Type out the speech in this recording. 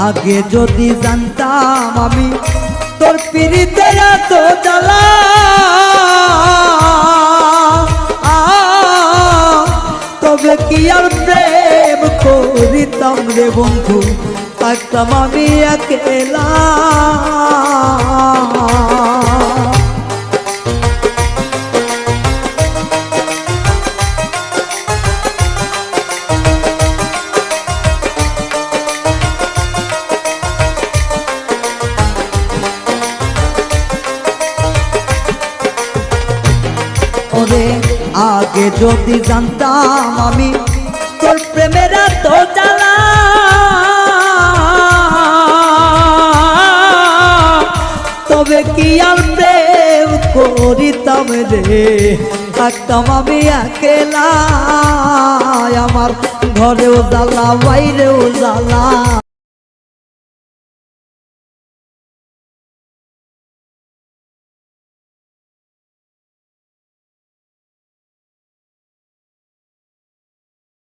আগে যদি জানতাম আমি তোর পিরিতে এত জ্বালা, তবে কি আর প্রেম করিতাম রে বন্ধু, থাকতাম আমি একলা। ওরে আগে যদি জানতাম আমি তোর প্রেমের এত জ্বালা, তবে কি আর প্রেম করিতাম রে, থাকতাম আমি একলা। আমার ঘরেও জ্বালা বাইরেও জ্বালা,